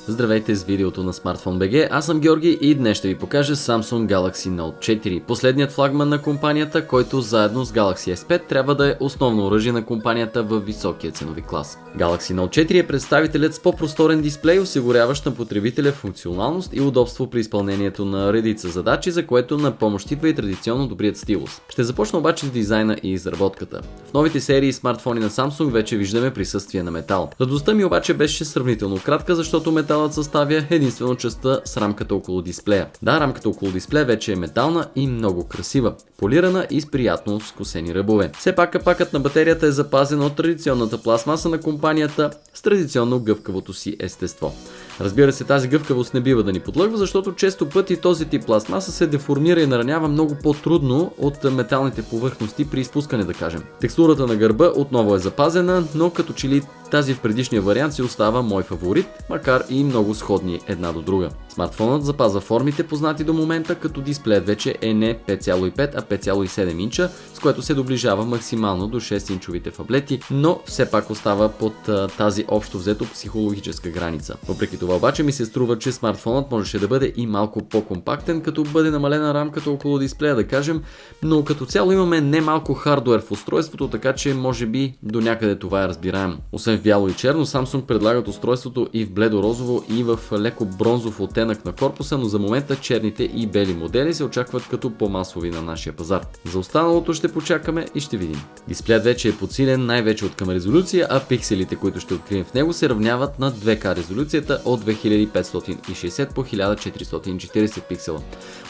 Здравейте с видеото на Smartphone BG, аз съм Георги и днес ще ви покажа Samsung Galaxy Note 4, последният флагман на компанията, който заедно с Galaxy S5 трябва да е основно оръжие на компанията във високия ценови клас. Galaxy Note 4 е представителят с по-просторен дисплей, осигуряващ на потребителя функционалност и удобство при изпълнението на редица задачи, за което на помощ идва и традиционно добрият стилус. Ще започна обаче с дизайна и изработката. В новите серии смартфони на Samsung вече виждаме присъствие на метал. Радостта ми обаче беше сравнително кратка, защото металът съставя единствено частта с рамката около дисплея. Да, рамката около дисплея вече е метална и много красива, полирана и с приятно скосени ръбове. Все пак капакът на батерията е запазен от традиционната пластмаса на компанията с традиционно гъвкавото си естество. Разбира се, тази гъвкавост не бива да ни подлъгва, защото често пъти този тип пластмаса се деформира и наранява много по-трудно от металните повърхности при изпускане, да кажем. Текстурата на гърба отново е запазена, но като че ли тази в предишния вариант си остава мой фаворит, макар и много сходни една до друга. Смартфонът запазва формите, познати до момента, като дисплеят вече е не 5,5, а 5,7 инча, с което се доближава максимално до 6-инчовите фаблети, но все пак остава под тази общо взето психологическа граница. Въпреки това обаче ми се струва, че смартфонът можеше да бъде и малко по-компактен, като бъде намалена рамката около дисплея, да кажем, но като цяло имаме немалко хардуер в устройството, така че може би до някъде това е разбираемо. Освен в бяло и черно, Samsung предлагат устройството и в бледо-розово и в леко бронзов оттенък на корпуса, но за момента черните и бели модели се очакват като по-масови на нашия пазар. За останалото ще почакаме и ще видим. Дисплеят вече е подсилен най-вече от към резолюция, а пикселите, които ще открием в него, се равняват на 2К резолюцията от 2560 по 1440 пиксела.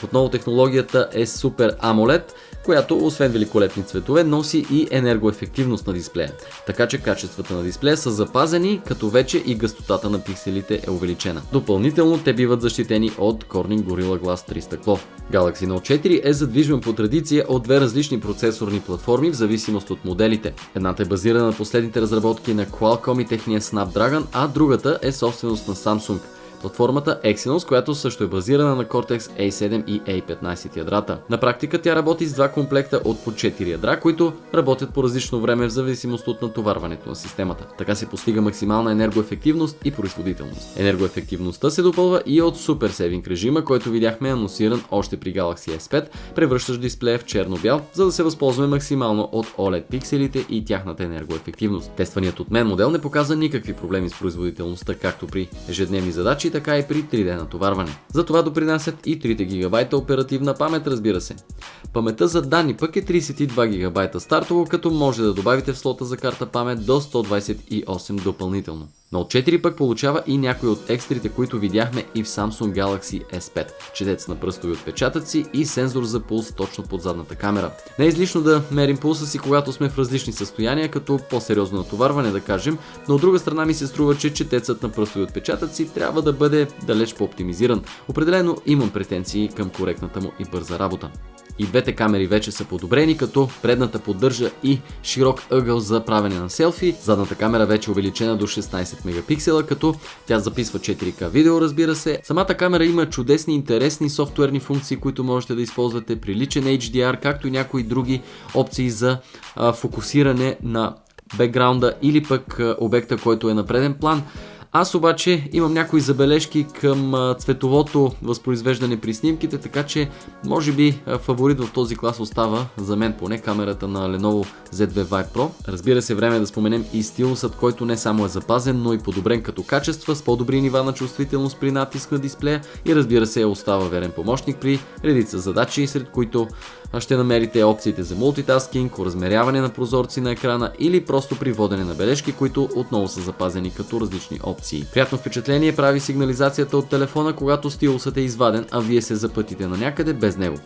Отново технологията е Super AMOLED, която освен великолепни цветове носи и енергоефективност на дисплея. Така че качествата на дисплея са запазени, като вече и гъстотата на пикселите е увеличена. Допълнително те биват защитени от Corning Gorilla Glass 3 стъкло. Galaxy Note 4 е задвижван по традиция от две различни процесорни платформи в зависимост от моделите. Едната е базирана на последните разработки на Qualcomm и техния Snapdragon, а другата е собственост на Samsung. Платформата Exynos, която също е базирана на Cortex A7 и A15 ядрата. На практика тя работи с два комплекта от по 4 ядра, които работят по различно време в зависимост от натоварването на системата. Така се постига максимална енергоефективност и производителност. Енергоефективността се допълва и от Super Saving режима, който видяхме анонсиран още при Galaxy S5, превръщащ дисплея в черно-бял, за да се възползваме максимално от OLED пикселите и тяхната енергоефективност. Тестваният от мен модел не показа никакви проблеми с производителността, както при ежедневни задачи, така и при 3D натоварване. За това допринасят и 3 ГБ оперативна памет, разбира се. Паметта за данни пък е 32 ГБ стартово, като може да добавите в слота за карта памет до 128 допълнително. Note 4 пък получава и някои от екстрите, които видяхме и в Samsung Galaxy S5. Четец на пръстови отпечатъци и сензор за пулс точно под задната камера. Не е излишно да мерим пулса си, когато сме в различни състояния, като по-сериозно натоварване, да кажем, но от друга страна ми се струва, че четецът на пръстови отпечатъци трябва да бъде далеч по-оптимизиран. Определено имам претенции към коректната му и бърза работа. И двете камери вече са подобрени, като предната поддържа и широк ъгъл за правене на селфи. Задната камера вече е увеличена до 16 мегапиксела, като тя записва 4К видео, разбира се. Самата камера има чудесни, интересни софтуерни функции, които можете да използвате, приличен HDR, както и някои други опции за фокусиране на бекграунда или пък обекта, който е на преден план. Аз обаче имам някои забележки към цветовото възпроизвеждане при снимките, така че може би фаворит в този клас остава, за мен поне, камерата на Lenovo Z2 Vibe Pro. Разбира се, време е да споменем и стилусът, който не само е запазен, но и подобрен като качества, с по-добри нива на чувствителност при натиск на дисплея и разбира се остава верен помощник при редица задачи, сред които ще намерите опциите за мултитаскинг, размеряване на прозорци на екрана или просто при водене на бележки, които отново са запазени като различни опции. Приятно впечатление прави сигнализацията от телефона, когато стилусът е изваден, а вие се запътите на някъде без него.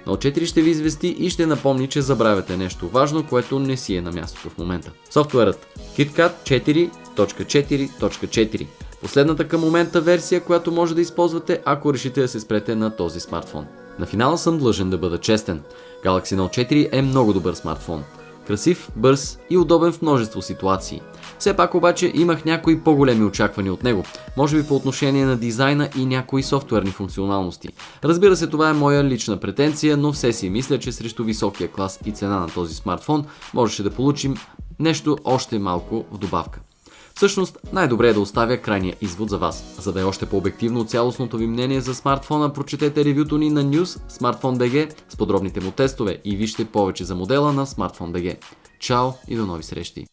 Note 4 ще ви извести и ще напомни, че забравяте нещо важно, което не си е на мястото в момента. Софтуерът KitKat 4.4.4. Последната към момента версия, която може да използвате, ако решите да се спрете на този смартфон. На финала съм длъжен да бъда честен. Galaxy Note 4 е много добър смартфон. Красив, бърз и удобен в множество ситуации. Все пак обаче имах някои по-големи очаквания от него, може би по отношение на дизайна и някои софтуерни функционалности. Разбира се, това е моя лична претенция, но все си мисля, че срещу високия клас и цена на този смартфон можеше да получим нещо още малко в добавка. Всъщност, най-добре е да оставя крайния извод за вас. За да е още по-обективно от цялостното ви мнение за смартфона, прочетете ревюто ни на News Smartphone.bg с подробните му тестове и вижте повече за модела на Smartphone.bg. Чао и до нови срещи!